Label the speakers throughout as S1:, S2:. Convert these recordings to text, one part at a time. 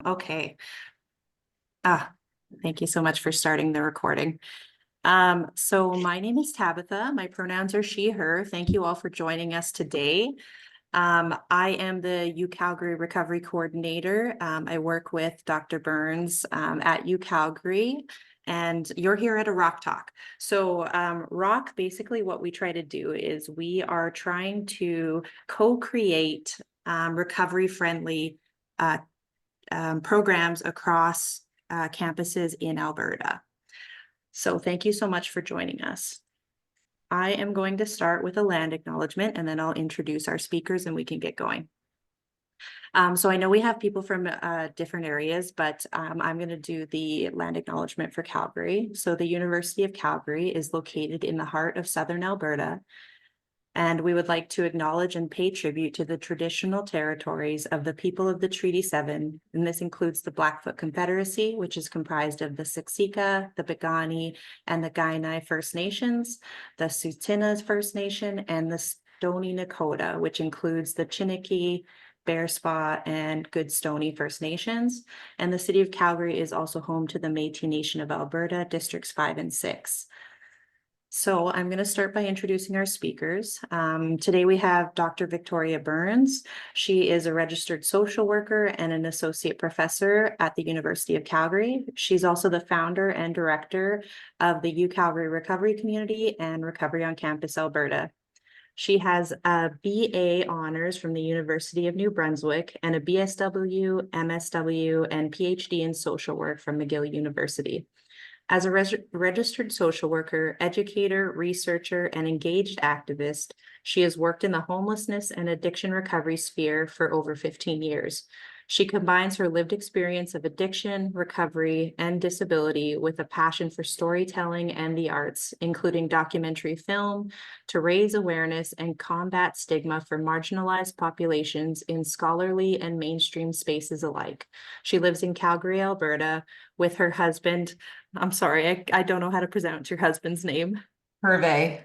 S1: Okay. Thank you so much for starting the recording. So my name is Tabitha. My pronouns are she, her. Thank you all for joining us today. I am the UCalgary Recovery Coordinator. I work with Dr. Burns at UCalgary, and you're here at a ROC Talk. So ROC, basically what we try to do is we are trying to co-create recovery-friendly programs across campuses in Alberta. So thank you so much for joining us. I am going to start with a land acknowledgement, and then I'll introduce our speakers and we can get going. So I know we have people from different areas, but I'm going to do the land acknowledgement for Calgary. So the University of Calgary is located in the heart of Southern Alberta, and we would like to acknowledge and pay tribute to the traditional territories of the people of the Treaty 7, and this includes the Blackfoot Confederacy, which is comprised of the Siksika, the Piikani, and the Kainai First Nations, the Tsuut'ina First Nation, and the Stoney Nakoda, which includes the Chiniki, Bearspaw, and Goodstoney First Nations. And the City of Calgary is also home to the Métis Nation of Alberta, Districts 5 and 6. So I'm going to start by introducing our speakers. Today we have Dr. Victoria Burns. She is a registered social worker and an associate professor at the University of Calgary. She's also the founder and director of the UCalgary Recovery Community and Recovery on Campus Alberta. She has a BA honors from the University of New Brunswick and a BSW, MSW, and PhD in social work from McGill University. As a registered social worker, educator, researcher, and engaged activist, she has worked in the homelessness and addiction recovery sphere for over 15 years. She combines her lived experience of addiction, recovery, and disability with a passion for storytelling and the arts, including documentary film, to raise awareness and combat stigma for marginalized populations in scholarly and mainstream spaces alike. She lives in Calgary, Alberta, with her husband. I'm sorry, I don't know how to pronounce your husband's name.
S2: Hervé.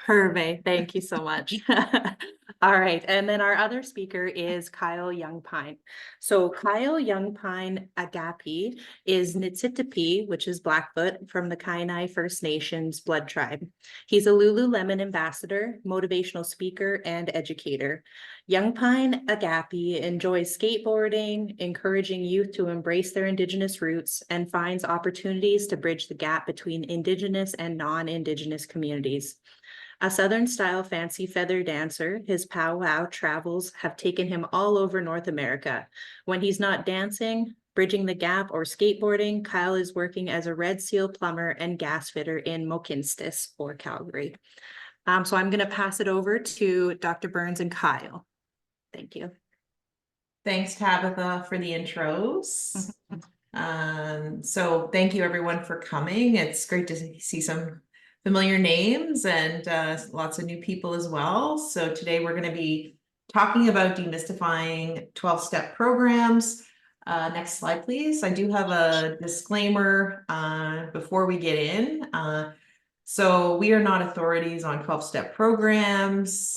S1: Hervé, thank you so much. All right, and then our other speaker is Kyle Youngpine. So Kyle Youngpine Agapi is Niitsitapi, which is Blackfoot, from the Kainai First Nations blood tribe. He's a Lululemon ambassador, motivational speaker, and educator. Youngpine Agapi enjoys skateboarding, encouraging youth to embrace their Indigenous roots, and finds opportunities to bridge the gap between Indigenous and non-Indigenous communities. A Southern-style fancy feather dancer, his powwow travels have taken him all over North America. When he's not dancing, bridging the gap, or skateboarding, Kyle is working as a Red Seal plumber and gas fitter in Mohkinstsis or Calgary. So I'm going to pass it over to Dr. Burns and Kyle. Thank you.
S2: Thanks, Tabitha, for the intros. So thank you everyone for coming. It's great to see some familiar names and lots of new people as well. So today we're going to be talking about demystifying 12-step programs. Next slide, please. I do have a disclaimer before we get in. So we are not authorities on 12-step programs.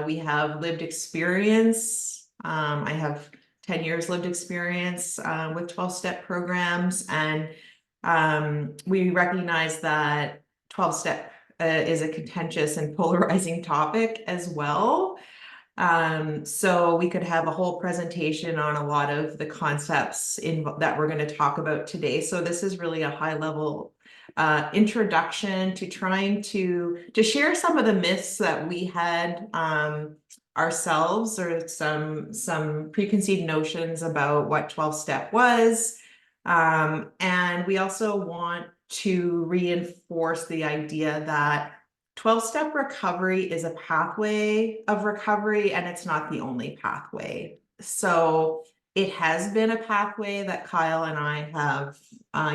S2: We have lived experience. I have 10 years lived experience with 12-step programs, and we recognize that 12-step is a contentious and polarizing topic as well. So we could have a whole presentation on a lot of the concepts that we're going to talk about today. So this is really a high-level introduction to trying to share some of the myths that we had ourselves, or some preconceived notions about what 12-step was. And we also want to reinforce the idea that 12-step recovery is a pathway of recovery, and it's not the only pathway. So it has been a pathway that Kyle and I have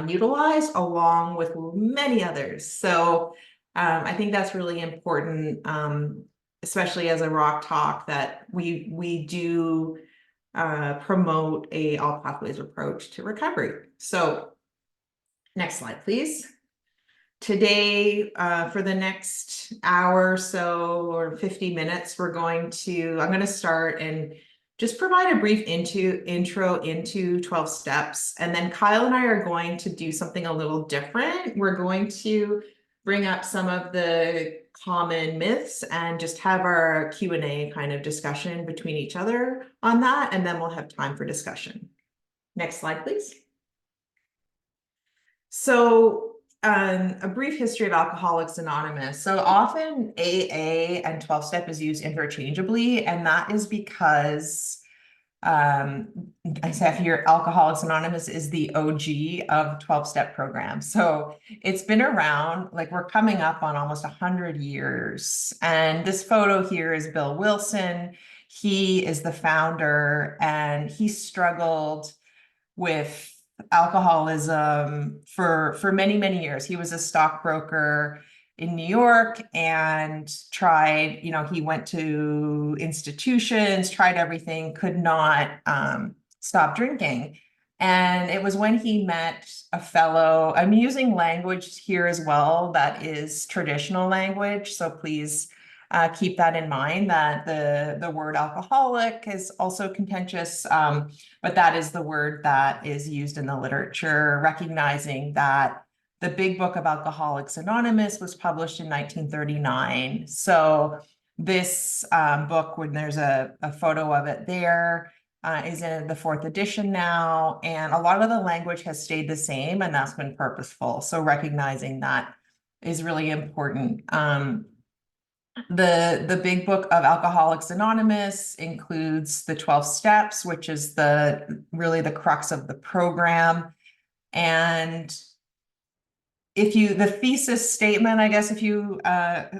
S2: utilized along with many others. So I think that's really important, especially as a ROC Talk, that we do promote a all pathways approach to recovery. So next slide, please. Today, for the next hour or so, or 50 minutes, I'm going to start and just provide a brief intro into 12 steps. And then Kyle and I are going to do something a little different. We're going to bring up some of the common myths and just have our Q&A kind of discussion between each other on that. And then we'll have time for discussion. Next slide, please. So a brief history of Alcoholics Anonymous. So often AA and 12-step is used interchangeably, and that is because I say here Alcoholics Anonymous is the OG of 12-step program. So it's been around, like we're coming up on almost 100 years. And this photo here is Bill Wilson. He is the founder, and he struggled with alcoholism for many years. He was a stockbroker in New York and tried, he went to institutions, tried everything, could not stop drinking. And it was when he met a fellow, I'm using language here as well that is traditional language, so please keep that in mind, that the word alcoholic is also contentious, but that is the word that is used in the literature, recognizing that the Big Book of Alcoholics Anonymous was published in 1939. So this book, when there's a photo of it there, is in the 4th edition now, and a lot of the language has stayed the same, and that's been purposeful. So recognizing that is really important. The Big Book of Alcoholics Anonymous includes the 12 steps, which is really the crux of the program. And the thesis statement, I guess, if you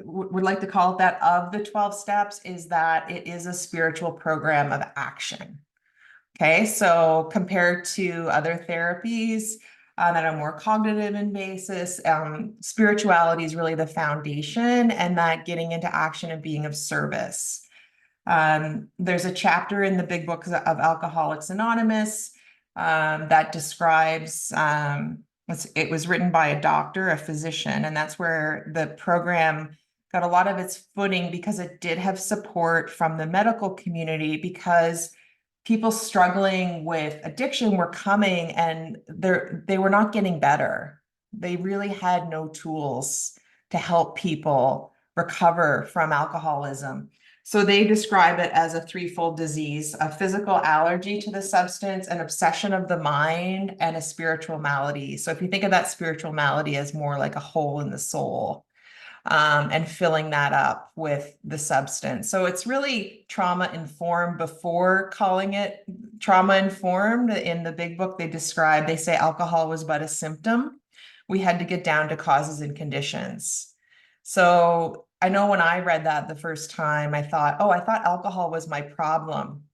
S2: would like to call it that, of the 12 steps, is that it is a spiritual program of action. Okay, so compared to other therapies that are more cognitive in basis, spirituality is really the foundation, and that getting into action and being of service. There's a chapter in the Big Book of Alcoholics Anonymous that describes, it was written by a doctor, a physician, and that's where the program got a lot of its footing, because it did have support from the medical community, because people struggling with addiction were coming and they were not getting better. They really had no tools to help people recover from alcoholism. So they describe it as a threefold disease: a physical allergy to the substance, an obsession of the mind, and a spiritual malady. So if you think of that spiritual malady as more like a hole in the soul, and filling that up with the substance. So it's really trauma-informed before calling it trauma-informed. In the Big Book, they say alcohol was but a symptom. We had to get down to causes and conditions. So I know when I read that the first time, I thought alcohol was my problem,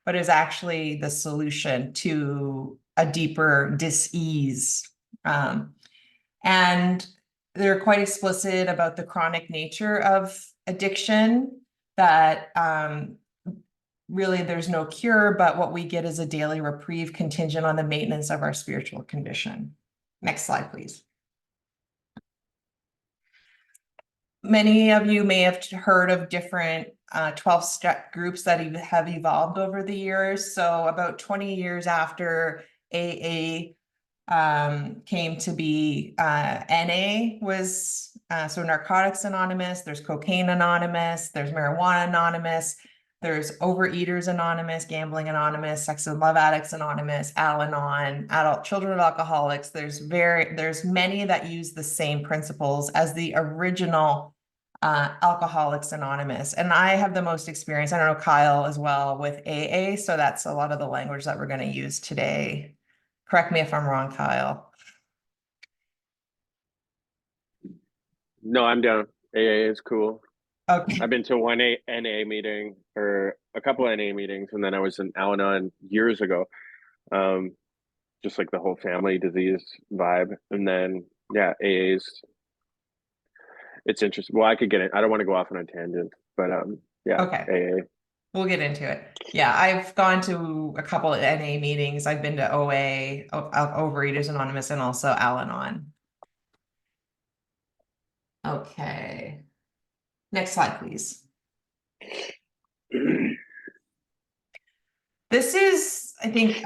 S2: but it was actually the solution to a deeper dis-ease. And they're quite explicit about the chronic nature of addiction, that really there's no cure, but what we get is a daily reprieve contingent on the maintenance of our spiritual condition. Next slide, please. Many of you may have heard of different 12-step groups that have evolved over the years. So about 20 years after AA came to be, NA was, so Narcotics Anonymous, there's Cocaine Anonymous, there's Marijuana Anonymous, there's Overeaters Anonymous, Gambling Anonymous, Sex and Love Addicts Anonymous, Al-Anon, Adult Children of Alcoholics. There's many that use the same principles as the original Alcoholics Anonymous. And I have the most experience, I don't know, Kyle as well, with AA, so that's a lot of the language that we're going to use today. Correct me if I'm wrong, Kyle.
S3: No, I'm down. AA is cool.
S2: Okay.
S3: I've been to one NA meeting, or a couple NA meetings, and then I was in Al-Anon years ago. Just like the whole family disease vibe. And then AA's, it's interesting. Well, I could get it. I don't want to go off on a tangent, but
S2: Okay.
S3: AA.
S2: We'll get into it. Yeah, I've gone to a couple of NA meetings. I've been to OA, Overeaters Anonymous, and also Al-Anon. Okay. Next slide, please. This is, I think,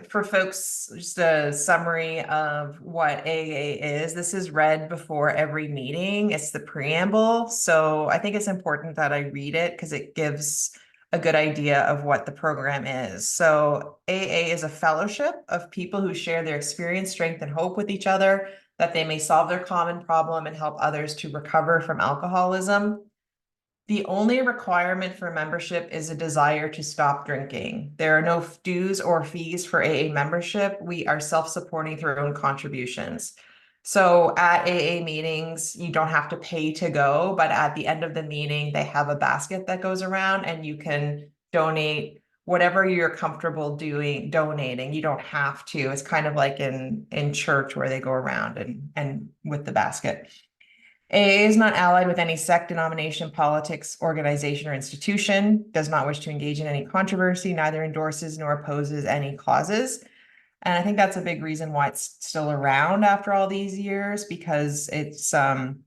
S2: for folks, just a summary of what AA is. This is read before every meeting. It's the preamble. So I think it's important that I read it because it gives a good idea of what the program is. So AA is a fellowship of people who share their experience, strength, and hope with each other, that they may solve their common problem and help others to recover from alcoholism. The only requirement for membership is a desire to stop drinking. There are no dues or fees for AA membership. We are self-supporting through our own contributions. So at AA meetings, you don't have to pay to go, but at the end of the meeting, they have a basket that goes around and you can donate whatever you're comfortable donating. You don't have to. It's kind of like in church where they go around and with the basket. AA is not allied with any sect, denomination, politics, organization, or institution, does not wish to engage in any controversy, neither endorses nor opposes any causes. And I think that's a big reason why it's still around after all these years, because it's not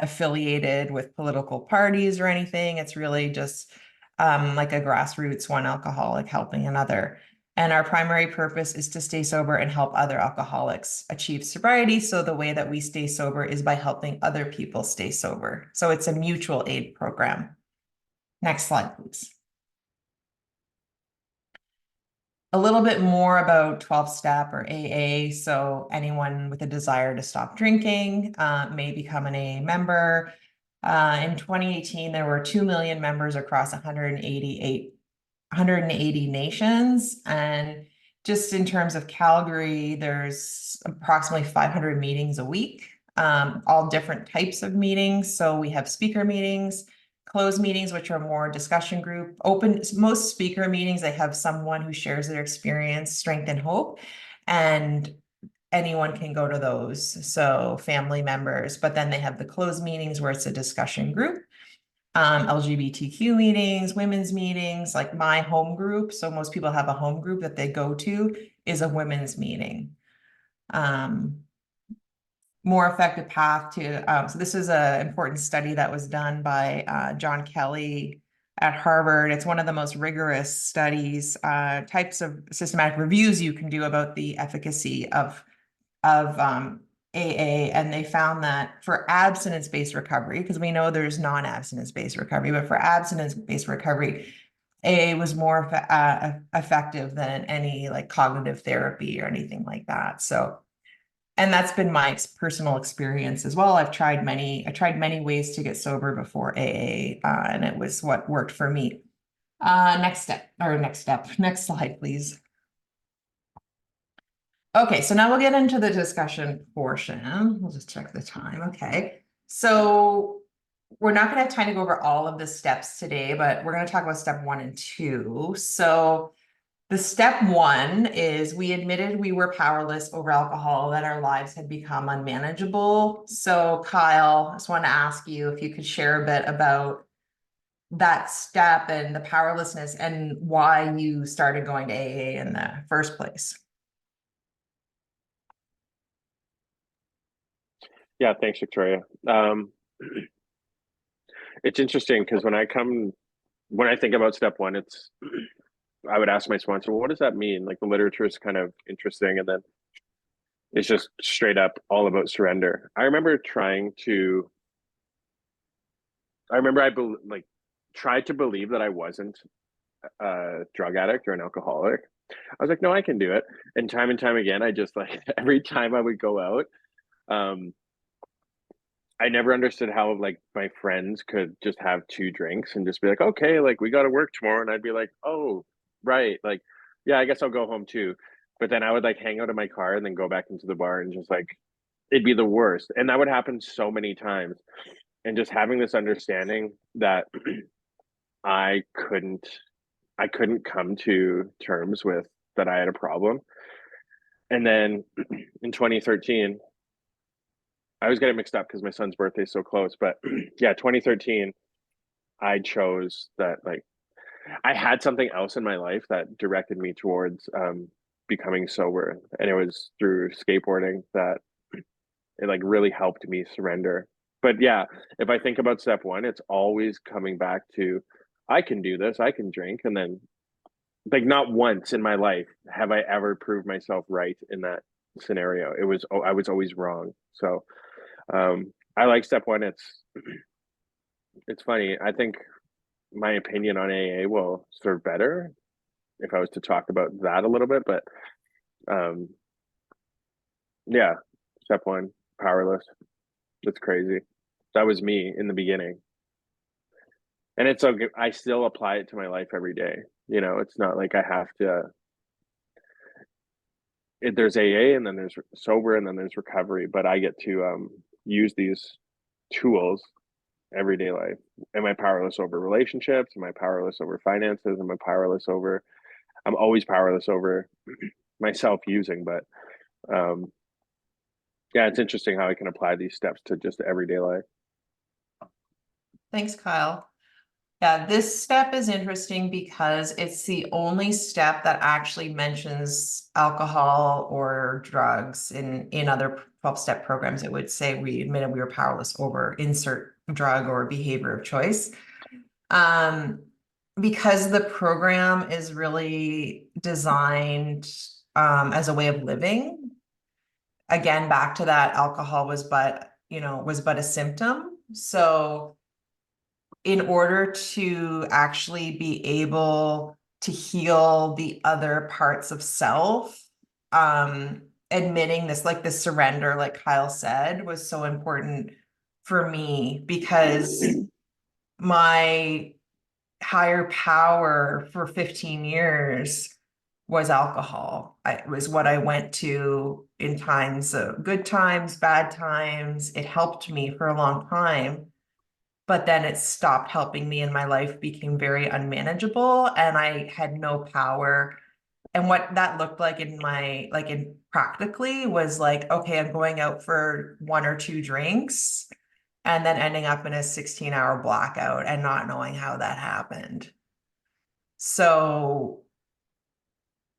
S2: affiliated with political parties or anything. It's really just like a grassroots one alcoholic helping another. And our primary purpose is to stay sober and help other alcoholics achieve sobriety. So the way that we stay sober is by helping other people stay sober. So it's a mutual aid program. Next slide, please. A little bit more about 12-step or AA. So anyone with a desire to stop drinking may become an AA member. In 2018, there were 2 million members across 180 nations. And just in terms of Calgary, there's approximately 500 meetings a week, all different types of meetings. So we have speaker meetings, closed meetings, which are more discussion group. Open, most speaker meetings, they have someone who shares their experience, strength, and hope. And anyone can go to those, so family members, but then they have the closed meetings where it's a discussion group, LGBTQ meetings, women's meetings, like my home group. So most people have a home group that they go to is a women's meeting. More effective path to, so this is an important study that was done by John Kelly at Harvard. It's one of the most rigorous studies, types of systematic reviews you can do about the efficacy of AA, and they found that for abstinence-based recovery, because we know there's non-abstinence-based recovery, but for abstinence-based recovery, AA was more effective than any like cognitive therapy or anything like that. So, and that's been my personal experience as well. I tried many ways to get sober before AA, and it was what worked for me. Next slide, please. Okay, so now we'll get into the discussion portion. We'll just check the time. Okay, so we're not going to have time to go over all of the steps today, but we're going to talk about step 1 and 2. So the step 1 is we admitted we were powerless over alcohol, that our lives had become unmanageable. So Kyle, I just want to ask you if you could share a bit about that step and the powerlessness and why you started going to AA in the first place.
S3: Yeah, thanks, Victoria. It's interesting because when I think about step 1, I would ask my sponsor, well, what does that mean? Like the literature is kind of interesting, and then it's just straight up all about surrender. I remember tried to believe that I wasn't a drug addict or an alcoholic. I was like, no, I can do it. And time again, I just like every time I would go out, I never understood how like my friends could just have 2 drinks and just be like, okay, like we got to work tomorrow. And I'd be like, oh, right. Like, yeah, I guess I'll go home too. But then I would like hang out in my car and then go back into the bar and just like, it'd be the worst. And that would happen so many times. And just having this understanding that I couldn't come to terms with that I had a problem. And then in 2013, I always get it mixed up because my son's birthday is so close. But yeah, 2013, I chose that like I had something else in my life that directed me towards becoming sober. And it was through skateboarding that it like really helped me surrender. But yeah, if I think about step 1, it's always coming back to I can do this, I can drink. And then like not once in my life have I ever proved myself right in that scenario. I was always wrong. So I like step one. It's funny. I think my opinion on AA will serve better if I was to talk about that a little bit, but um yeah, step one, powerless. That's crazy. That was me in the beginning. And it's okay. I still apply it to my life every day. You know, it's not like I have to there's AA and then there's sober and then there's recovery, but I get to use these tools everyday life. Am I powerless over relationships? Am I powerless over finances? Am I powerless over I'm always powerless over myself using, but um yeah, it's interesting how I can apply these steps to just everyday life.
S2: Thanks, Kyle. Yeah, this step is interesting because it's the only step that actually mentions alcohol or drugs. In other 12-step programs, it would say we admitted we were powerless over insert drug or behavior of choice. Because the program is really designed as a way of living. Again, back to that, alcohol was but a symptom. So in order to actually be able to heal the other parts of self, admitting this, like the surrender, like Kyle said, was so important for me because my higher power for 15 years was alcohol. It was what I went to in times of good times, bad times. It helped me for a long time. But then it stopped helping me and my life became very unmanageable and I had no power. And what that looked like in practically was like, okay, I'm going out for 1 or 2 drinks and then ending up in a 16-hour blackout and not knowing how that happened. So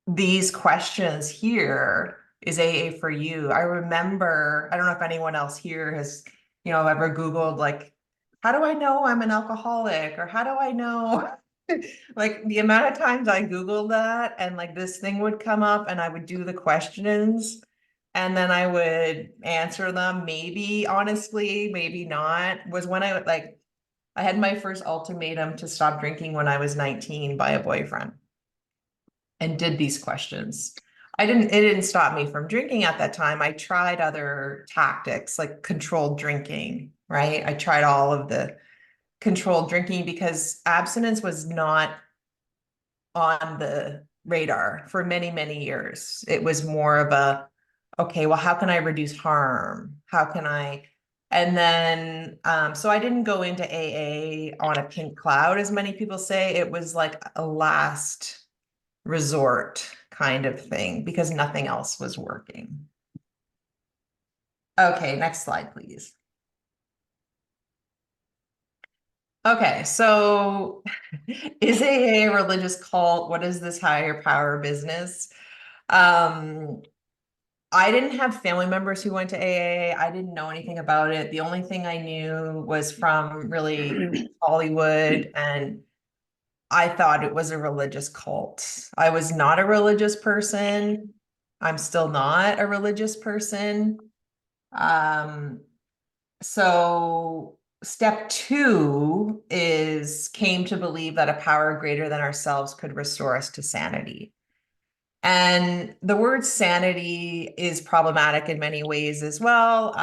S2: these questions here, is AA for you? I remember, I don't know if anyone else here has, ever Googled like, how do I know I'm an alcoholic? Or how do I know? Like the amount of times I Googled that and like this thing would come up and I would do the questions and then I would answer them, maybe honestly, maybe not, was when I had my first ultimatum to stop drinking when I was 19 by a boyfriend and did these questions. It didn't stop me from drinking at that time. I tried other tactics like controlled drinking, right? I tried all of the controlled drinking because abstinence was not on the radar for many, many years. It was more of a, okay, well, how can I reduce harm? How can I? And then, so I didn't go into AA on a pink cloud, as many people say. It was like a last resort kind of thing because nothing else was working. Okay, next slide, please. Okay, so is AA a religious cult? What is this higher power business? I didn't have family members who went to AA. I didn't know anything about it. The only thing I knew was from really Hollywood, and I thought it was a religious cult. I was not a religious person. I'm still not a religious person. So step 2 came to believe that a power greater than ourselves could restore us to sanity. And the word sanity is problematic in many ways as well.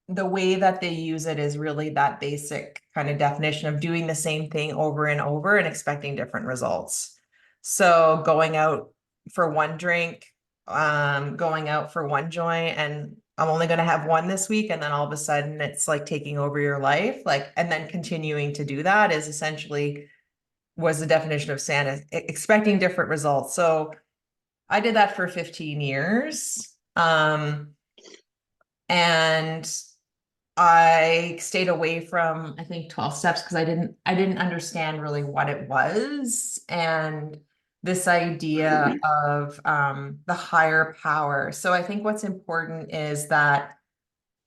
S2: The way that they use it is really that basic kind of definition of doing the same thing over and over and expecting different results. So going out for 1 drink, going out for 1 joint, and I'm only going to have 1 this week. And then all of a sudden it's like taking over your life. And then continuing to do that is essentially was the definition of sanity, expecting different results. So I did that for 15 years. And I stayed away from, I think, 12 steps because I didn't understand really what it was. And this idea of the higher power. So I think what's important is that,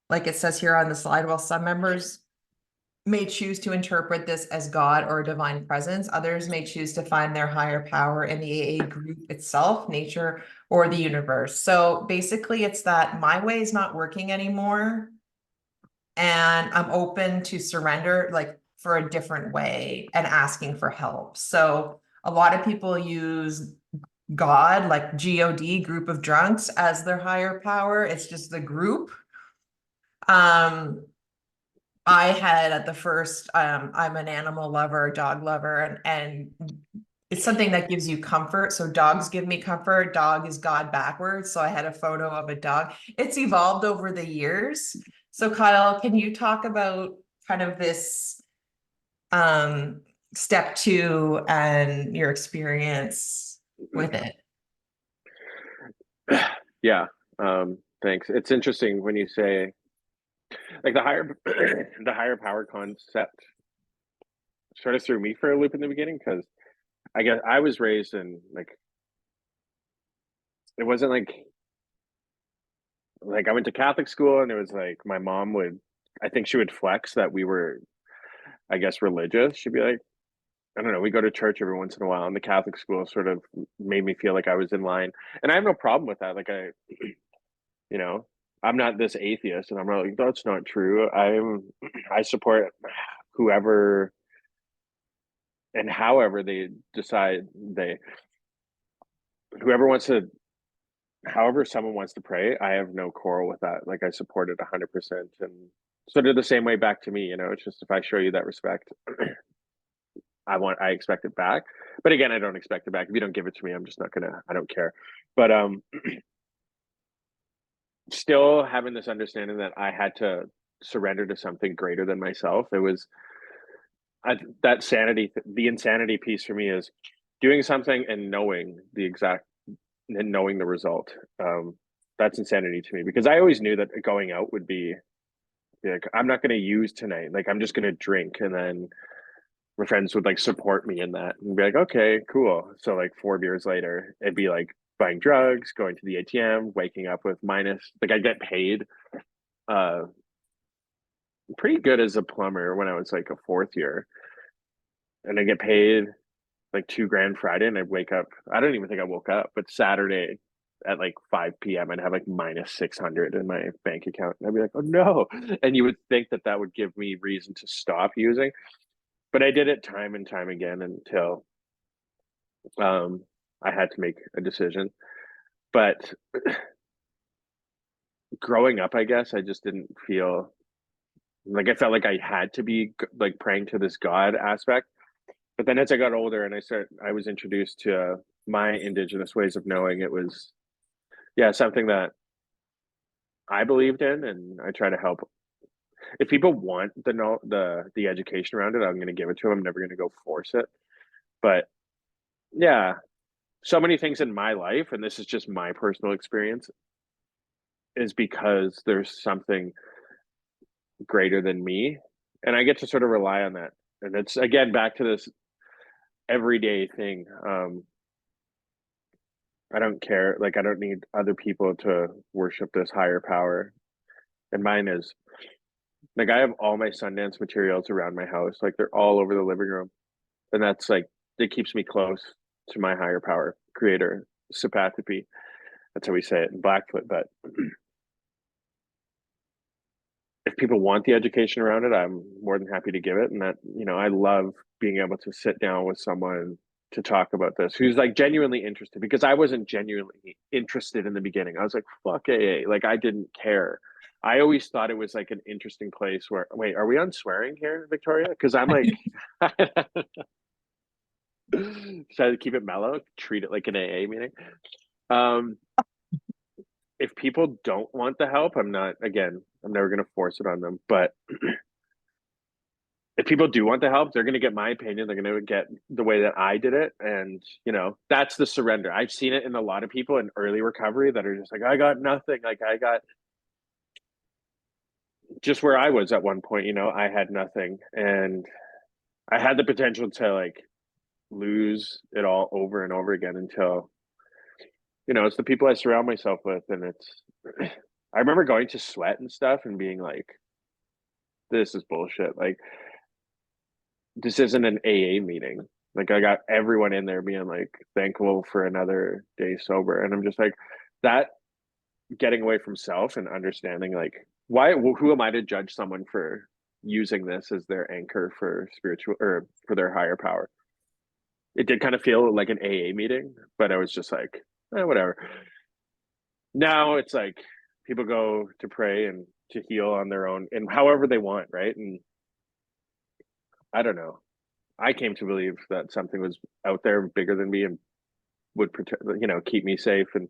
S2: like it says here on the slide, while some members may choose to interpret this as God or a divine presence. Others may choose to find their higher power in the AA group itself, nature, or the universe. So basically, it's that my way is not working anymore, and I'm open to surrender, like for a different way, and asking for help. So a lot of people use God, like God, group of drunks, as their higher power. It's just the group. I had at the first, I'm an animal lover, dog lover, and it's something that gives you comfort. So dogs give me comfort. Dog is God backwards. So I had a photo of a dog. It's evolved over the years. So Kyle, can you talk about kind of this step 2 and your experience with it?
S3: Yeah. Thanks. It's interesting when you say like the higher the higher power concept sort of threw me for a loop in the beginning because I guess I was raised in like it wasn't like I went to Catholic school and it was like my mom would I think she would flex that we were I guess religious. She'd be like, I don't know, we go to church every once in a while and the Catholic school sort of made me feel like I was in line. And I have no problem with that. Like you know, I'm not this atheist and I'm not like that's not true. I support whoever and however they decide they whoever wants to however someone wants to pray, I have no quarrel with that. Like I support it 100%. And sort of the same way back to me, you know, it's just if I show you that respect, I expect it back. But again, I don't expect it back. If you don't give it to me, I'm just not gonna, I don't care. But still having this understanding that I had to surrender to something greater than myself. It was that sanity, the insanity piece for me is doing something and knowing the exact and knowing the result. That's insanity to me because I always knew that going out would be like I'm not going to use tonight. Like I'm just going to drink, and then my friends would like support me in that and be like, okay, cool. So like 4 beers later, it'd be like buying drugs, going to the ATM, waking up with minus. Like I get paid uh pretty good as a plumber when I was like a fourth year, and I get paid like 2 grand Friday, and I wake up. I don't even think I woke up, but Saturday at like 5 p.m. I'd have like minus 600 in my bank account, and I'd be like, oh no. And you would think that that would give me reason to stop using, but I did it time and time again until I had to make a decision. But growing up, I guess I just didn't feel like I felt like I had to be like praying to this God aspect. But then as I got older and I was introduced to my indigenous ways of knowing. It was, yeah, something that I believed in, and I try to help. If people want the education around it, I'm going to give it to them. I'm never going to go force it. But yeah, so many things in my life, and this is just my personal experience, is because there's something greater than me, and I get to sort of rely on that. And it's again back to this everyday thing. I don't care. Like I don't need other people to worship this higher power. And mine is like I have all my Sundance materials around my house. Like they're all over the living room. And that's like it keeps me close to my higher power creator, Sapathipi. That's how we say it in Blackfoot. But if people want the education around it, I'm more than happy to give it. And that, you know, I love being able to sit down with someone to talk about this who's like genuinely interested, because I wasn't genuinely interested in the beginning. I was like, fuck AA. Like I didn't care. I always thought it was like an interesting place where, wait, are we on swearing here, Victoria? Because I'm like, try to keep it mellow, treat it like an AA meeting. Um, if people don't want the help, I'm never going to force it on them. But if people do want the help, they're going to get my opinion. They're going to get the way that I did it. And, you know, that's the surrender. I've seen it in a lot of people in early recovery that are just like, I got nothing. Like, I got just where I was at one point, you know, I had nothing. And I had the potential to like lose it all over and over again until, you know, it's the people I surround myself with. And it's, I remember going to sweat and stuff and being like, this is bullshit. Like, this isn't an AA meeting. Like I got everyone in there being like thankful for another day sober. And I'm just like, that getting away from self and understanding like who am I to judge someone for using this as their anchor for spiritual or for their higher power. It did kind of feel like an AA meeting, but I was just like, whatever. Now it's like people go to pray and to heal on their own and however they want, right? And I don't know. I came to believe that something was out there bigger than me and would protect, keep me safe. And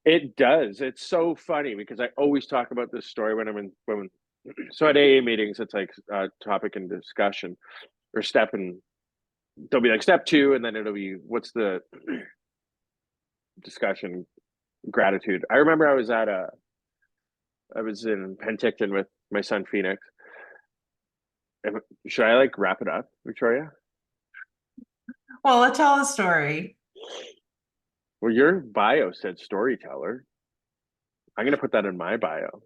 S3: it does. It's so funny because I always talk about this story when so at AA meetings, it's like a topic and discussion or step, and they'll be like step 2, and then it'll be what's the discussion, gratitude. I remember I was in Penticton with my son Phoenix. Should I like wrap it up, Victoria?
S2: Well, let's tell a story.
S3: Well, your bio said storyteller. I'm gonna put that in my bio.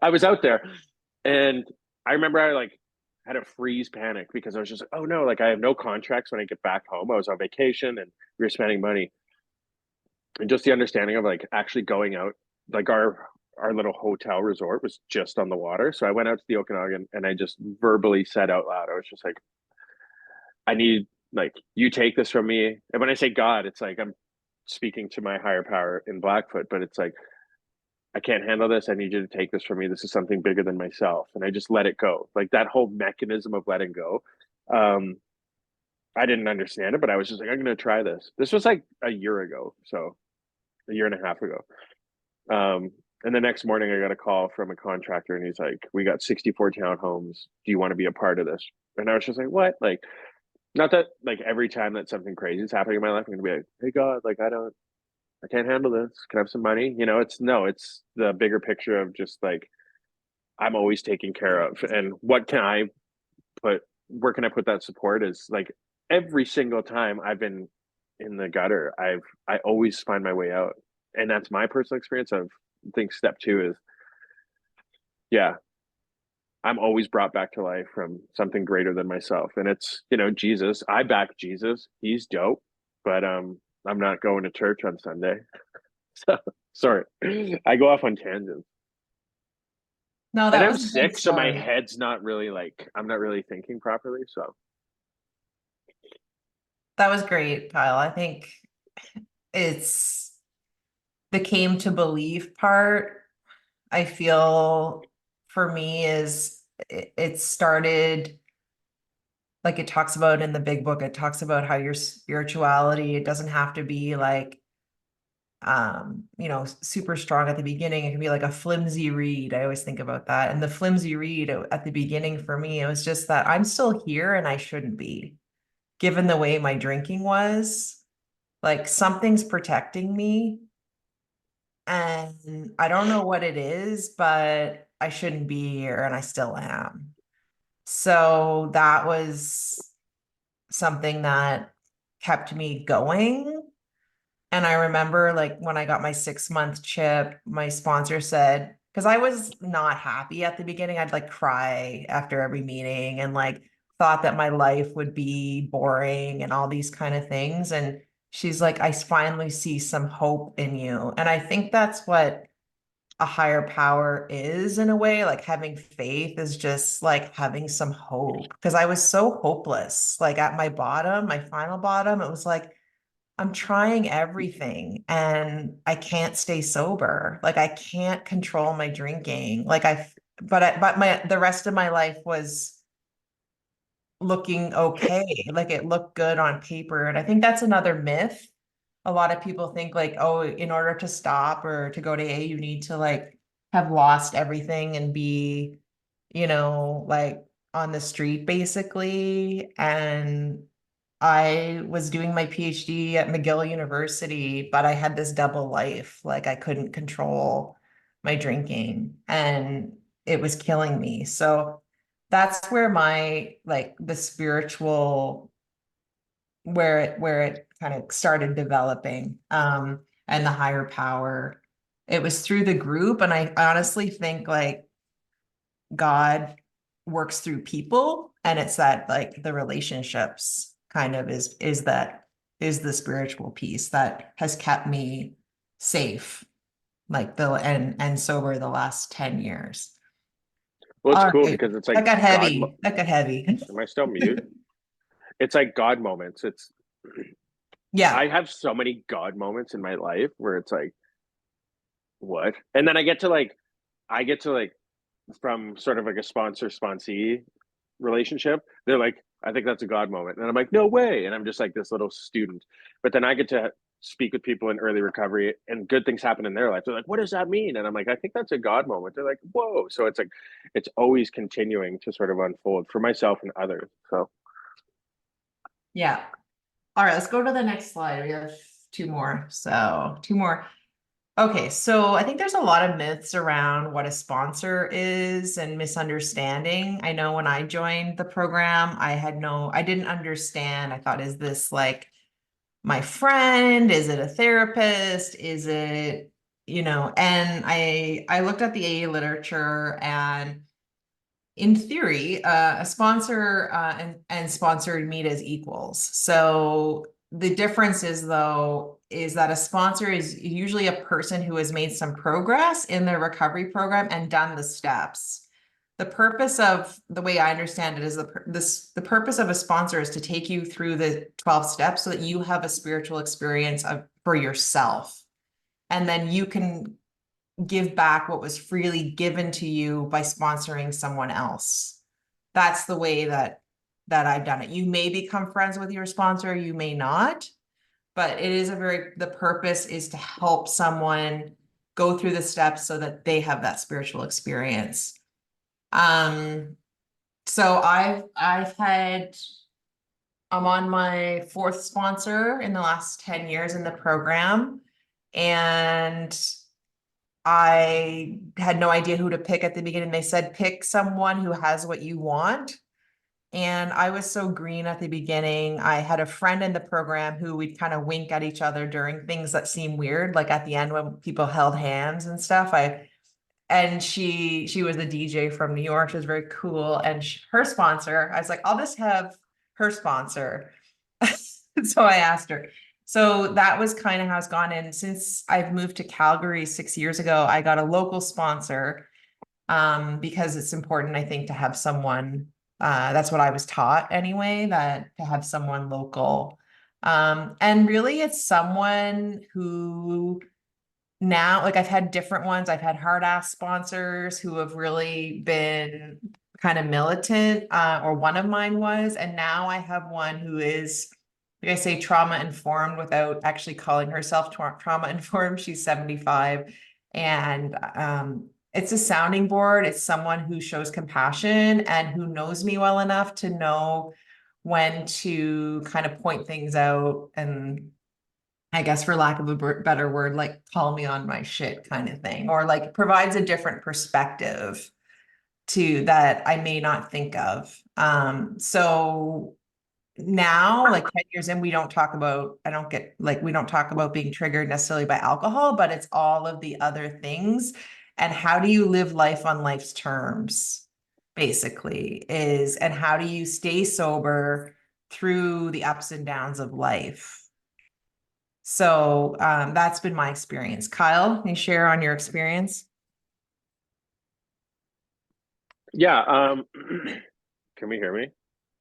S3: I was out there, and I remember I like had a freeze panic because I was just like, oh no, like I have no contracts when I get back home. I was on vacation and we were spending money, and just the understanding of like actually going out, like our little hotel resort was just on the water. So I went out to the Okanagan and I just verbally said out loud, I was just like, I need like you take this from me. And when I say God, it's like I'm speaking to my higher power in Blackfoot, but it's like I can't handle this. I need you to take this from me. This is something bigger than myself. And I just let it go. Like that whole mechanism of letting go. I didn't understand it, but I was just like, I'm going to try this. This was like a year ago. So a year and a half ago. And the next morning I got a call from a contractor and he's like, we got 64 townhomes. Do you want to be a part of this? And I was just like, what? Like, not that like every time that something crazy is happening in my life, I'm going to be like, hey God, like I can't handle this. Can I have some money? It's the bigger picture of just like, I'm always taken care of. And where can I put that support is like every single time I've been in the gutter, I always find my way out. And that's my personal experience of I think step 2 is, yeah, I'm always brought back to life from something greater than myself. And it's, Jesus. I back Jesus. He's dope, but I'm not going to church on Sunday. So sorry. I go off on tangents.
S2: No,
S3: And
S2: that
S3: I'm
S2: was a great
S3: sick, so my
S2: story.
S3: head's not really like I'm not really thinking properly. So
S2: That was great, Kyle. I think it's the came to believe part. I feel for me is it started like it talks about in the big book. It talks about how your spirituality, it doesn't have to be like super strong at the beginning. It can be like a flimsy reed. I always think about that. And the flimsy reed at the beginning for me, it was just that I'm still here and I shouldn't be, given the way my drinking was. Like something's protecting me. And I don't know what it is, but I shouldn't be here and I still am. So that was something that kept me going. And I remember like when I got my 6-month chip, my sponsor said, because I was not happy at the beginning, I'd like cry after every meeting and like thought that my life would be boring and all these kind of things. And she's like, I finally see some hope in you. And I think that's what a higher power is in a way. Like having faith is just like having some hope. Because I was so hopeless, like at my bottom, my final bottom, it was like, I'm trying everything and I can't stay sober. Like I can't control my drinking. But the rest of my life was looking okay. Like it looked good on paper. And I think that's another myth. A lot of people think like, oh, in order to stop or to go to A, you need to like have lost everything and be, like on the street basically. And I was doing my PhD at McGill University, but I had this double life. Like I couldn't control my drinking and it was killing me. So that's where my like the spiritual where it kind of started developing and the higher power. It was through the group and I honestly think like God works through people, and it's that like the relationships kind of is the spiritual piece that has kept me safe, like and sober the last 10 years.
S3: Well, it's
S2: All
S3: cool
S2: right.
S3: because it's
S2: That
S3: like
S2: got heavy. That got heavy.
S3: am I still mute? It's like God moments.
S2: Yeah.
S3: I have so many God moments in my life where it's like, what? And then I get to like, from sort of like a sponsor sponsee relationship, they're like, I think that's a God moment. And I'm like, no way. And I'm just like this little student. But then I get to speak with people in early recovery and good things happen in their life. They're like, what does that mean? And I'm like, I think that's a God moment. They're like, whoa. So it's like, it's always continuing to sort of unfold for myself and others. So
S2: Yeah. All right, let's go to the next slide. We have two more. So two more. Okay, so I think there's a lot of myths around what a sponsor is and misunderstanding. I know when I joined the program, I didn't understand. I thought, is this like my friend? Is it a therapist? Is it, and I looked at the AA literature, and in theory, a sponsor and sponsored meet as equals. So the difference is, though, is that a sponsor is usually a person who has made some progress in their recovery program and done the steps. The purpose of the way I understand it is the purpose of a sponsor is to take you through the 12 steps so that you have a spiritual experience for yourself. And then you can give back what was freely given to you by sponsoring someone else. That's the way that I've done it. You may become friends with your sponsor, you may not, but it is the purpose is to help someone go through the steps so that they have that spiritual experience. So I'm on my fourth sponsor in the last 10 years in the program, and I had no idea who to pick at the beginning. They said, pick someone who has what you want. And I was so green at the beginning. I had a friend in the program who we'd kind of wink at each other during things that seem weird, like at the end when people held hands and stuff. She was a DJ from New York. She was very cool. And her sponsor, I was like, I'll just have her sponsor. So I asked her. So that was kind of how it's gone. And since I've moved to Calgary 6 years ago, I got a local sponsor, because it's important, I think, to have someone, that's what I was taught anyway, that to have someone local. And really it's someone who now, like, I've had different ones. I've had hard ass sponsors who have really been kind of militant, or one of mine was, and now I have one who is, like I say, trauma informed without actually calling herself trauma informed. She's 75, and it's a sounding board. It's someone who shows compassion and who knows me well enough to know when to kind of point things out, and I guess, for lack of a better word, like call me on my shit kind of thing, or like provides a different perspective to that I may not think of. So now, like 10 years in, we don't talk about, we don't talk about being triggered necessarily by alcohol, but it's all of the other things. And how do you live life on life's terms, basically, and how do you stay sober through the ups and downs of life? So that's been my experience. Kyle, can you share on your experience?
S3: yeah, can we hear me?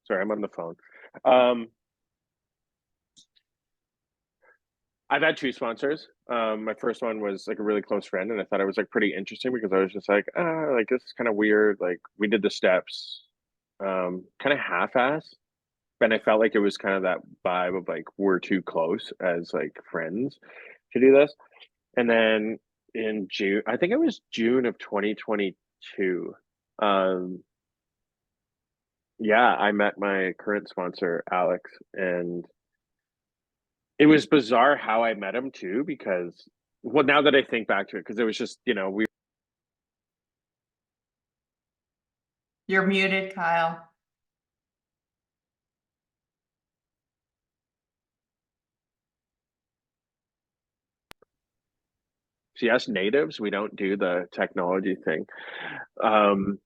S3: Sorry, I'm on the phone. Um, I've had two sponsors. My first one was like a really close friend, and I thought it was like pretty interesting because I was just like, like this is kind of weird. Like we did the steps, kind of half-ass, and I felt like it was kind of that vibe of like we're too close as like friends to do this. And then in June, I think it was June of 2022. Um, yeah, I met my current sponsor, Alex, and it was bizarre how I met him too, because well, now that I think back to it, because it was just, we
S2: You're muted, Kyle.
S3: see us natives, we don't do the technology thing. Um,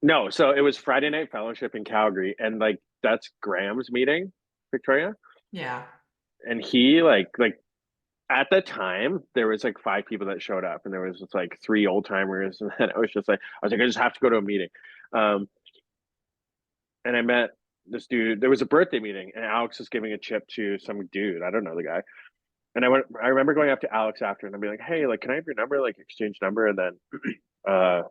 S3: No, so it was Friday Night Fellowship in Calgary, and like that's Graham's meeting, Victoria.
S2: Yeah.
S3: And he like at the time there was like five people that showed up, and there was just like three old timers, and then I was like, I just have to go to a meeting. Um, and I met this dude. There was a birthday meeting, and Alex was giving a chip to some dude. I don't know the guy. And I remember going up to Alex after and I'd be like, hey, like, can I have your number? Like exchange number. And then uh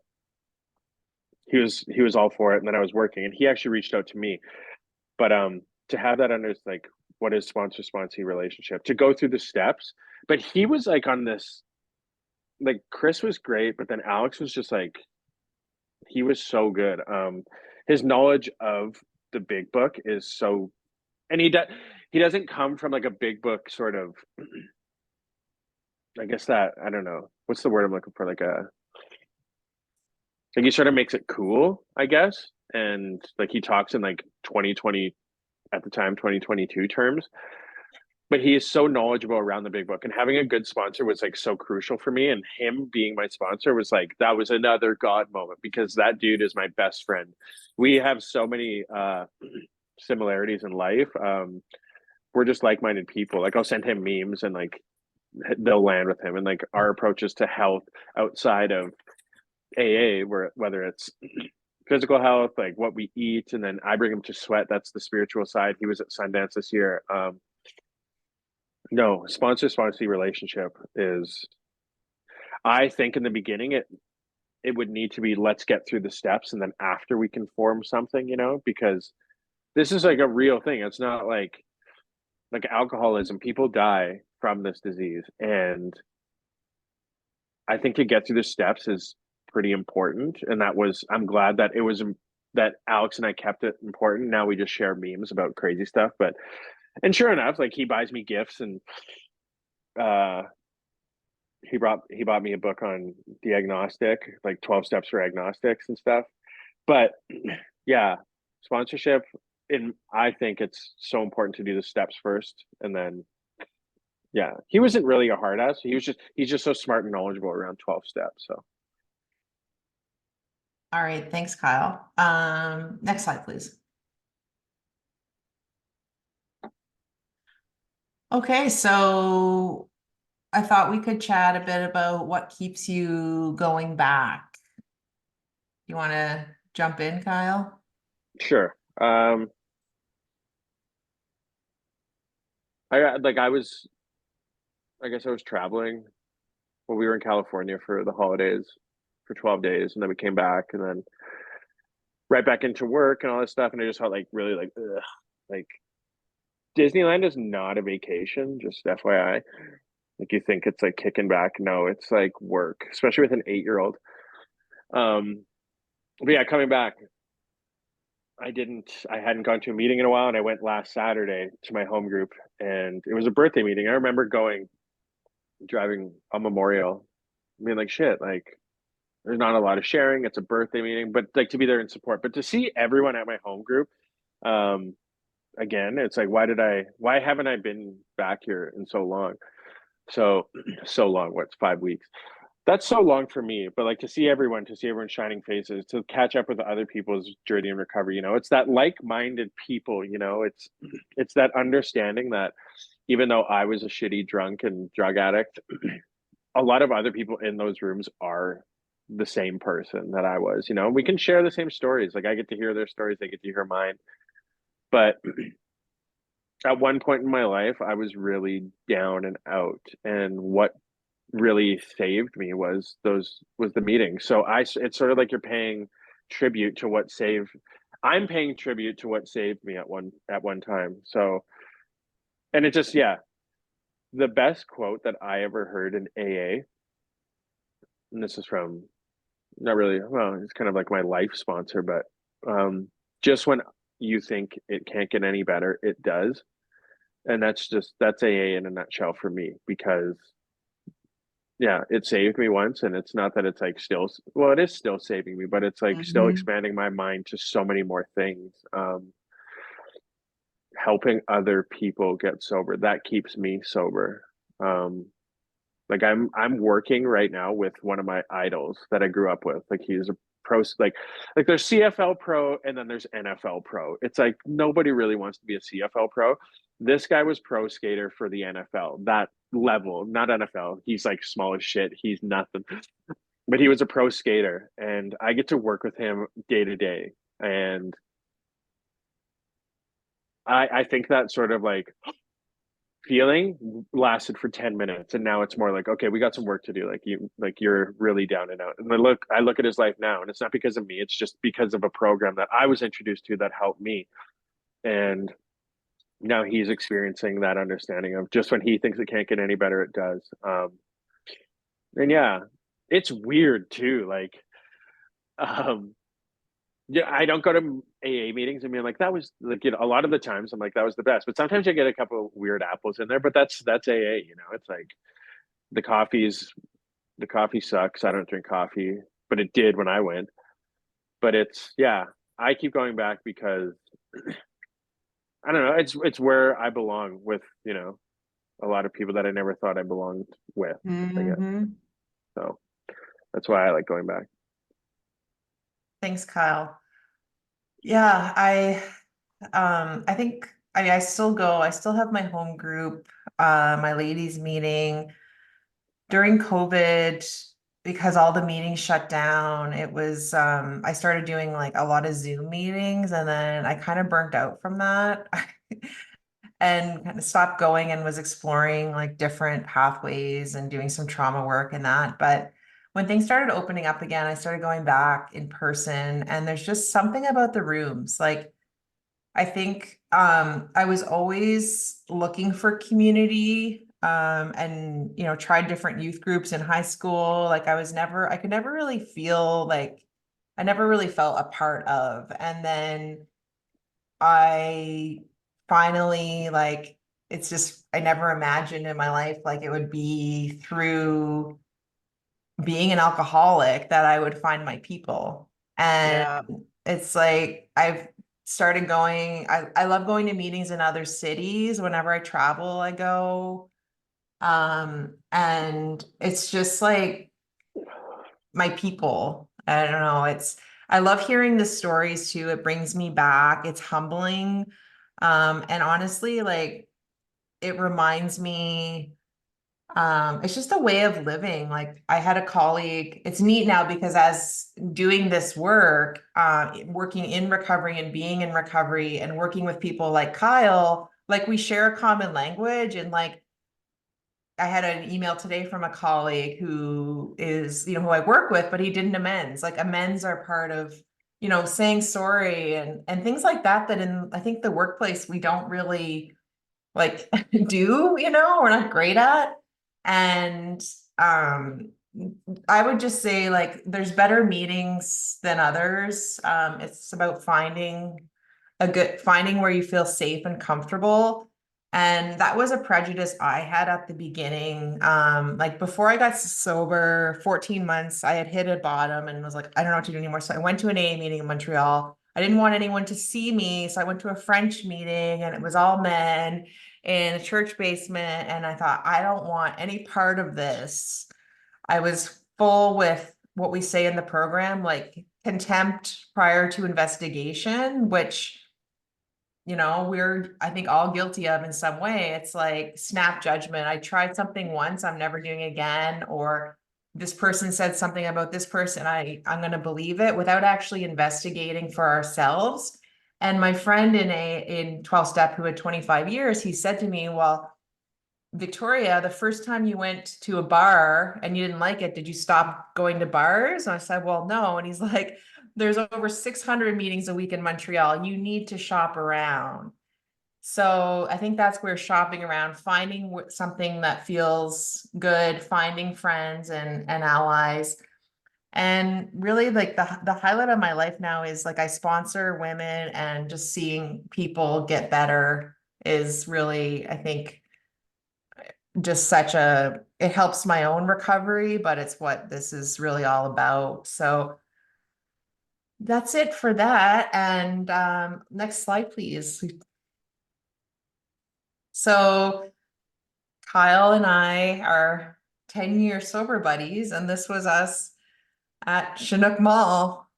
S3: he was all for it. And then I was working and he actually reached out to me. But to have that under like what is sponsor sponsee relationship, to go through the steps. But he was like on this, like Chris was great, but then Alex was just like he was so good. His knowledge of the big book is so, and he doesn't come from like a big book sort of, I guess that I don't know what's the word I'm looking for, like he sort of makes it cool, I guess. And like he talks in like 2020 at the time 2022 terms, but he is so knowledgeable around the big book, and having a good sponsor was like so crucial for me, and him being my sponsor was like that was another god moment because that dude is my best friend. We have so many similarities in life. We're just like-minded people. Like I'll send him memes and like they'll land with him, and like our approaches to health outside of AA, where whether it's physical health, like what we eat, and then I bring him to sweat. That's the spiritual side. He was at Sundance this year. No, sponsor sponsee relationship is, I think in the beginning it would need to be let's get through the steps and then after we can form something, because this is like a real thing. It's not like alcoholism. People die from this disease, and I think to get through the steps is pretty important. And I'm glad that it was that Alex and I kept it important. Now we just share memes about crazy stuff. And sure enough, like he buys me gifts, and uh, he bought me a book on the agnostic, like 12 steps for agnostics and stuff. But yeah, sponsorship, and I think it's so important to do the steps first, and then yeah, he wasn't really a hard ass. He's just so smart and knowledgeable around 12 steps. So
S2: All right. Thanks, Kyle. Next slide, please. Okay, so I thought we could chat a bit about what keeps you going back. You want to jump in, Kyle?
S3: sure. I guess I was traveling. Well, we were in California for the holidays for 12 days, and then we came back, and then right back into work and all this stuff. And I just felt like really like, ugh, like Disneyland is not a vacation, just FYI. Like you think it's like kicking back. No, it's like work, especially with an 8-year-old. But yeah, coming back, I hadn't gone to a meeting in a while, and I went last Saturday to my home group, and it was a birthday meeting. I remember driving a Memorial. I mean, like shit, like there's not a lot of sharing. It's a birthday meeting, but like to be there in support, but to see everyone at my home group, um, again, it's like, why haven't I been back here in so long? So, so long, what's 5 weeks? That's so long for me, but like to see everyone shining faces, to catch up with other people's journey and recovery, it's that like-minded people, it's that understanding that even though I was a shitty drunk and drug addict, a lot of other people in those rooms are the same person that I was, we can share the same stories. Like I get to hear their stories, they get to hear mine. But at one point in my life, I was really down and out. And what really saved me was the meeting. So it's sort of like you're paying tribute to what saved. I'm paying tribute to what saved me at one time. So, and it just, yeah, the best quote that I ever heard in AA, and this is from not really, well, it's kind of like my life sponsor, but just when you think it can't get any better, it does. And that's AA in a nutshell for me, because yeah, it saved me once, and it's not that it's like still, well, it is still saving me, but it's like still expanding my mind to so many more things. Helping other people get sober, that keeps me sober. Like I'm working right now with one of my idols that I grew up with. Like he's a pros, like there's CFL pro and then there's NFL pro. It's like nobody really wants to be a CFL pro. This guy was pro skater for the NFL, that level, not NFL. He's like small as shit. He's nothing, but he was a pro skater, and I get to work with him day to day. And I think that sort of like feeling lasted for 10 minutes, and now it's more like, okay, we got some work to do. Like you're really down and out. And I look at his life now, and it's not because of me, it's just because of a program that I was introduced to that helped me. And now he's experiencing that understanding of just when he thinks it can't get any better, it does. And yeah, it's weird too. Um, yeah, I don't go to AA meetings and being like, that was like, a lot of the times I'm like, that was the best. But sometimes I get a couple of weird apples in there, but that's AA, it's like the coffee sucks. I don't drink coffee, but it did when I went. But yeah, I keep going back because I don't know, it's where I belong with, a lot of people that I never thought I belonged with, I guess.
S2: Mm-hmm.
S3: So that's why I like going back.
S2: Thanks, Kyle. Yeah, I think, I mean, I still go, I still have my home group, my ladies meeting. During COVID, because all the meetings shut down, it was, I started doing like a lot of Zoom meetings, and then I kind of burnt out from that. And kind of stopped going and was exploring like different pathways and doing some trauma work and that. But when things started opening up again, I started going back in person, and there's just something about the rooms. Like, I think I was always looking for community, and tried different youth groups in high school. Like, I could never really feel like I never really felt a part of. And then I finally, like, it's just, I never imagined in my life like it would be through being an alcoholic that I would find my people. And
S1: Yeah.
S2: it's like I've started going, I love going to meetings in other cities. Whenever I travel, I go. And it's just like my people. I don't know. I love hearing the stories too. It brings me back. It's humbling. And honestly, like, it reminds me, it's just a way of living. Like, I had a colleague, it's neat now because as doing this work, working in recovery and being in recovery and working with people like Kyle, like, we share a common language. And like, I had an email today from a colleague who is, who I work with, but he did an amends. Like, amends are part of, saying sorry and things like that, that in, I think, the workplace, we don't really like do, we're not great at. And I would just say, like, there's better meetings than others. It's about finding where you feel safe and comfortable. And that was a prejudice I had at the beginning. Like, before I got sober, 14 months, I had hit a bottom and was like, I don't know what to do anymore. So I went to an AA meeting in Montreal. I didn't want anyone to see me. So I went to a French meeting, and it was all men in a church basement. And I thought, I don't want any part of this. I was full with what we say in the program, like contempt prior to investigation, which, we're, I think, all guilty of in some way. It's like snap judgment. I tried something once, I'm never doing it again. Or this person said something about this person, I'm going to believe it without actually investigating for ourselves. And my friend in 12 step, who had 25 years, he said to me, well, Victoria, the first time you went to a bar and you didn't like it, did you stop going to bars? And I said, well, no. And he's like, there's over 600 meetings a week in Montreal. You need to shop around. So I think that's where shopping around, finding something that feels good, finding friends and allies. And really, like, the highlight of my life now is, like, I sponsor women, and just seeing people get better is really, I think, just it helps my own recovery, but it's what this is really all about. So that's it for that. And next slide, please. So Kyle and I are 10-year sober buddies, and this was us at Chinook Mall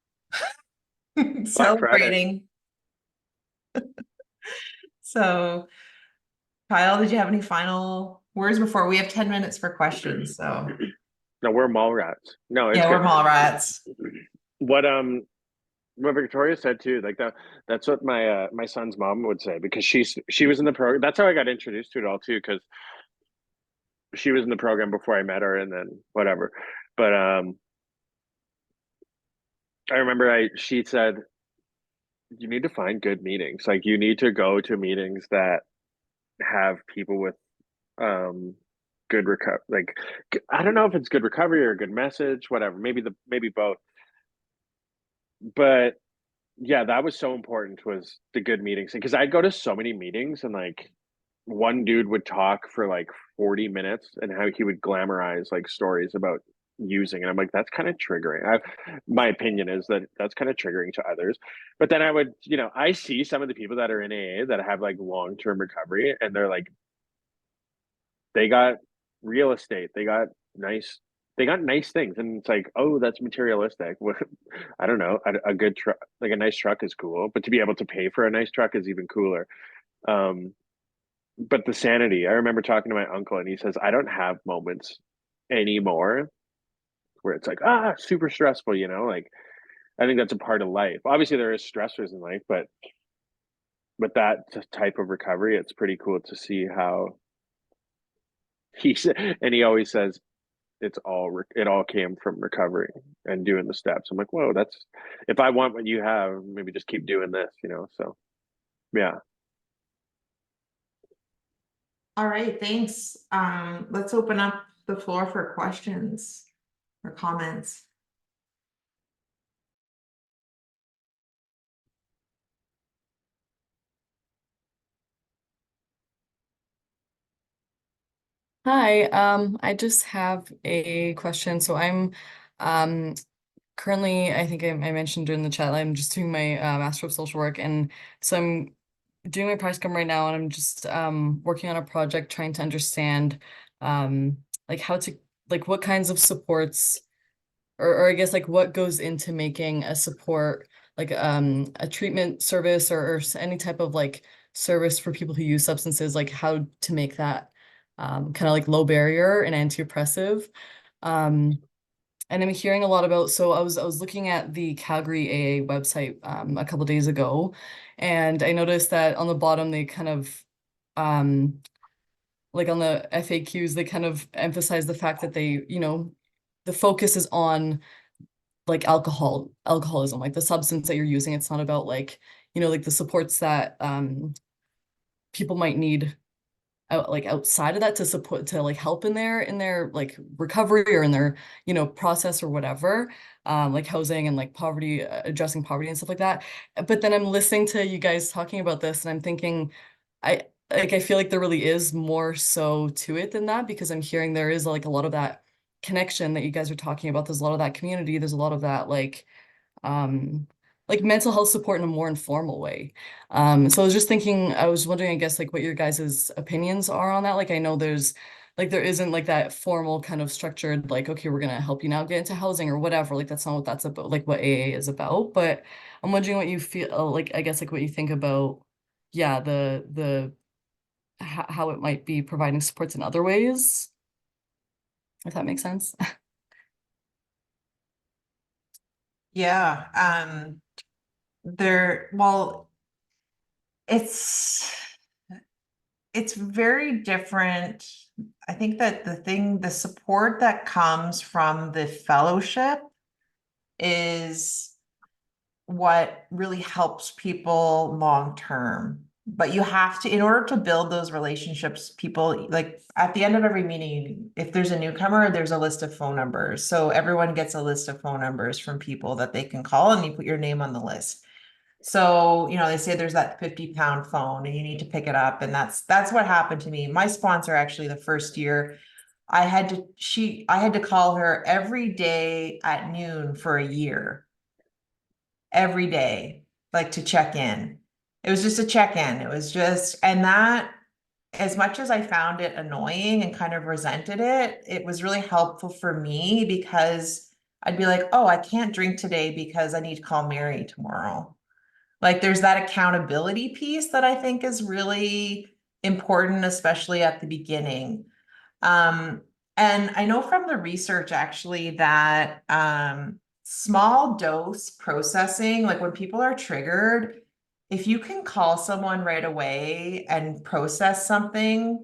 S2: celebrating. So, Kyle, did you have any final words before we have 10 minutes for questions? So,
S3: No, we're mall rats. No, it's
S2: yeah, we're
S3: good.
S2: mall rats.
S3: What Victoria said too, like that's what my son's mom would say, because she was in the program. That's how I got introduced to it all too, because she was in the program before I met her, and then whatever. But I remember she said, you need to find good meetings. Like, you need to go to meetings that have people with good recovery. Like, I don't know if it's good recovery or a good message, whatever. Maybe both. But yeah, that was so important, was the good meetings, because I'd go to so many meetings and like one dude would talk for like 40 minutes and how he would glamorize like stories about using, and I'm like, that's kind of triggering. My opinion is that that's kind of triggering to others. But then I would, I see some of the people that are in AA that have like long-term recovery, and they're like, they got real estate, they got nice things, and it's like, oh, that's materialistic. I don't know, a good truck, like a nice truck is cool, but to be able to pay for a nice truck is even cooler. um but the sanity, I remember talking to my uncle, and he says, I don't have moments anymore where it's like, super stressful, like, I think that's a part of life. Obviously there is stressors in life, but with that type of recovery, it's pretty cool to see how and he always says, it all came from recovery and doing the steps. I'm like, whoa, that's, if I want what you have, maybe just keep doing this, so yeah.
S2: All right, thanks. Let's open up the floor for questions or comments.
S4: Hi, I just have a question. So I'm um currently, I think I mentioned during the chat, I'm just doing my Master of Social Work, and so I'm doing my practicum right now, and I'm just working on a project trying to understand like how to, like, what kinds of supports, or I guess like what goes into making a support, like a treatment service, or any type of like service for people who use substances, like how to make that kind of like low barrier and anti-oppressive. Um, and I'm hearing a lot about, so I was looking at the Calgary AA website a couple days ago, and I noticed that on the bottom they kind of like on the FAQs, they kind of emphasize the fact that they, the focus is on like alcoholism, like the substance that you're using. It's not about like, like the supports that people might need like outside of that to support, to like help in their like recovery, or in their process, or whatever, like housing and like poverty, addressing poverty and stuff like that. But then I'm listening to you guys talking about this, and I'm thinking, I feel like there really is more so to it than that, because I'm hearing there is like a lot of that connection that you guys are talking about. There's a lot of that community, there's a lot of that um like mental health support in a more informal way. So I was just thinking, I was wondering, I guess, like what your guys' opinions are on that. Like, I know there's like, there isn't like that formal kind of structured, like, okay, we're gonna help you now get into housing or whatever. Like, that's not what that's about, like what AA is about. But I'm wondering what you feel, like, I guess, like what you think about, yeah, the how it might be providing supports in other ways, if that makes sense.
S2: Yeah, well, it's very different. I think that the support that comes from the fellowship is what really helps people long term. But you have to, in order to build those relationships, people, like at the end of every meeting, if there's a newcomer, there's a list of phone numbers. So everyone gets a list of phone numbers from people that they can call, and you put your name on the list. So, they say there's that 50-pound phone and you need to pick it up. And that's what happened to me. My sponsor, actually, the first year, I had to call her every day at noon for a year, every day, like to check in. It was just a check-in. It was just, and that, as much as I found it annoying and kind of resented it, it was really helpful for me, because I'd be like, oh, I can't drink today because I need to call Mary tomorrow. Like there's that accountability piece that I think is really important, especially at the beginning. And I know from the research actually that small dose processing, like when people are triggered, if you can call someone right away and process something,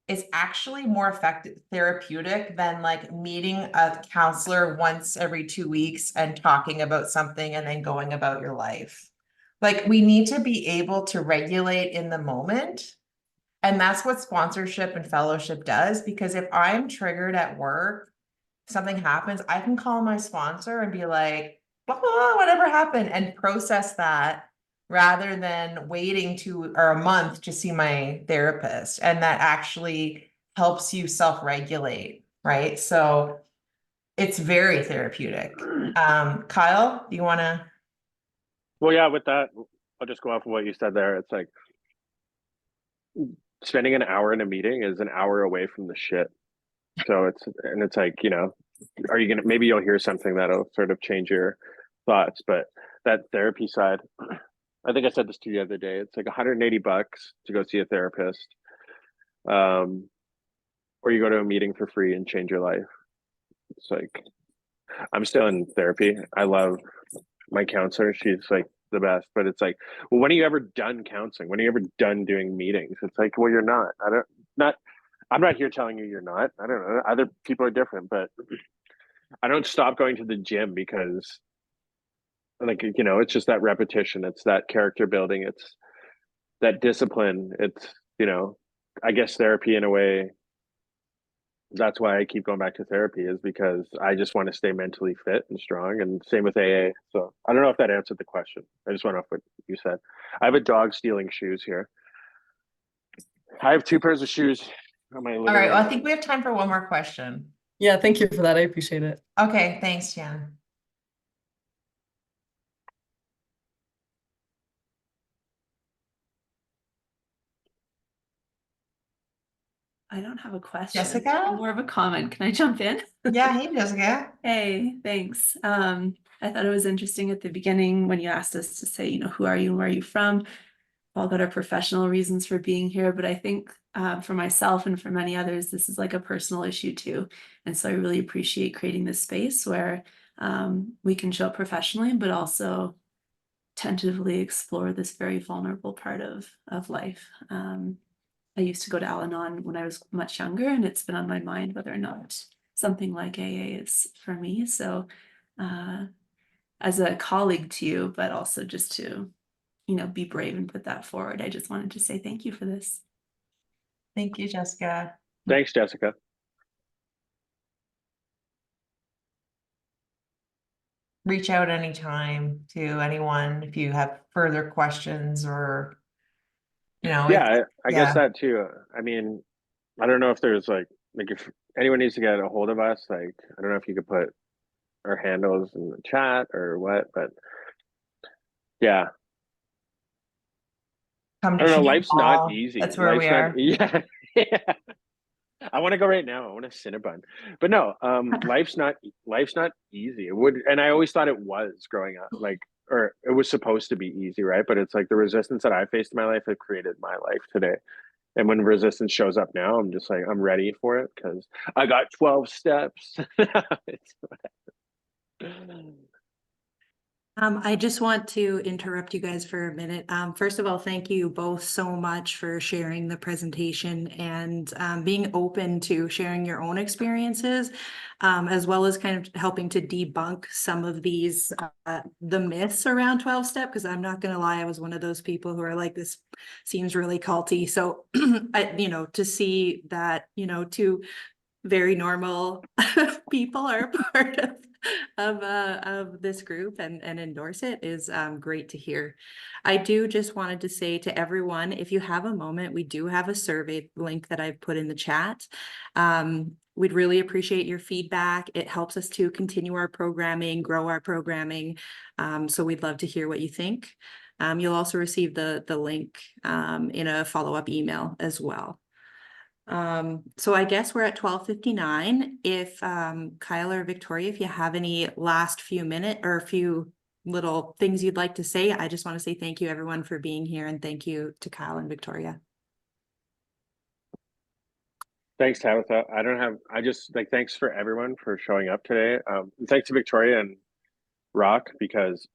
S2: it's actually more effective therapeutic than like meeting a counselor once every 2 weeks and talking about something and then going about your life. Like we need to be able to regulate in the moment. And that's what sponsorship and fellowship does, because if I'm triggered at work, something happens, I can call my sponsor and be like, blah, blah, blah, whatever happened, and process that rather than waiting a month to see my therapist. And that actually helps you self-regulate, right? So it's very therapeutic. Kyle, do you want to?
S3: Well, yeah, with that, I'll just go off of what you said there. It's like spending an hour in a meeting is an hour away from the shit. So it's like, are you maybe you'll hear something that'll sort of change your thoughts, but that therapy side, I think I said this to you the other day, it's like $180 to go see a therapist. Or you go to a meeting for free and change your life. It's like, I'm still in therapy. I love my counselor. She's like the best, but it's like, well, when are you ever done counseling? When are you ever done doing meetings? It's like, well, you're not. I'm not here telling you you're not. I don't know. Other people are different, but I don't stop going to the gym because like, it's just that repetition. It's that character building. It's that discipline. It's, I guess therapy in a way, that's why I keep going back to therapy, is because I just want to stay mentally fit and strong, and same with AA. So I don't know if that answered the question. I just went off what you said. I have a dog stealing shoes here. I have 2 pairs of shoes on my living
S2: All right, well, I
S3: room.
S2: think we have time for one more question.
S4: Yeah, thank you for that. I appreciate it.
S2: Okay, thanks, Jan.
S5: I don't have a question.
S2: Jessica?
S5: More of a comment. Can I jump in?
S2: Yeah, hey, Jessica.
S5: Hey, thanks. I thought it was interesting at the beginning when you asked us to say, who are you and where are you from? All got our professional reasons for being here, but I think for myself and for many others, this is like a personal issue too. And so I really appreciate creating this space where we can show up professionally, but also tentatively explore this very vulnerable part of life. I used to go to Al-Anon when I was much younger, and it's been on my mind whether or not something like AA is for me. So as a colleague to you, but also just to, be brave and put that forward, I just wanted to say thank you for this.
S2: Thank you, Jessica.
S3: Thanks, Jessica.
S2: Reach out anytime to anyone if you have further questions or,
S3: Yeah, I guess that too. I mean, I don't know if there's like if anyone needs to get a hold of us, like I don't know if you could put our handles in the chat or what, but yeah.
S2: come
S3: I
S2: to
S3: don't know,
S2: Shane
S3: life's
S2: Hall.
S3: not easy.
S2: That's where we are.
S3: Yeah. Yeah. I want to go right now. I want to Cinnabon. But no, life's not easy. It would, and I always thought it was growing up, like, or it was supposed to be easy, right? But it's like the resistance that I faced in my life have created my life today. And when resistance shows up now, I'm just like, I'm ready for it because I got 12 steps.
S1: I just want to interrupt you guys for a minute. First of all, thank you both so much for sharing the presentation and being open to sharing your own experiences, as well as kind of helping to debunk some of these, the myths around 12-step, because I'm not going to lie, I was one of those people who are like, this seems really culty. So, to see that, 2 very normal people are part of this group and endorse it is great to hear. I do just wanted to say to everyone, if you have a moment, we do have a survey link that I've put in the chat. We'd really appreciate your feedback. It helps us to continue our programming, grow our programming. So we'd love to hear what you think. You'll also receive the link in a follow-up email as well. So I guess we're at 12:59. If Kyle or Victoria, if you have any last few minute or a few little things you'd like to say, I just want to say thank you everyone for being here, and thank you to Kyle and Victoria.
S3: Thanks, Tabitha. I just like, thanks for everyone for showing up today. And thanks to Victoria and ROC, because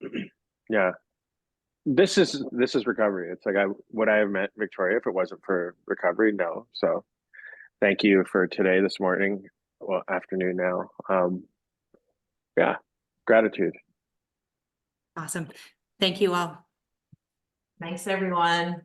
S3: yeah, this is recovery. It's like, would I have met Victoria if it wasn't for recovery? No. So thank you for today, this morning, well, afternoon now. Yeah, gratitude.
S1: Awesome. Thank you all.
S2: Thanks, everyone.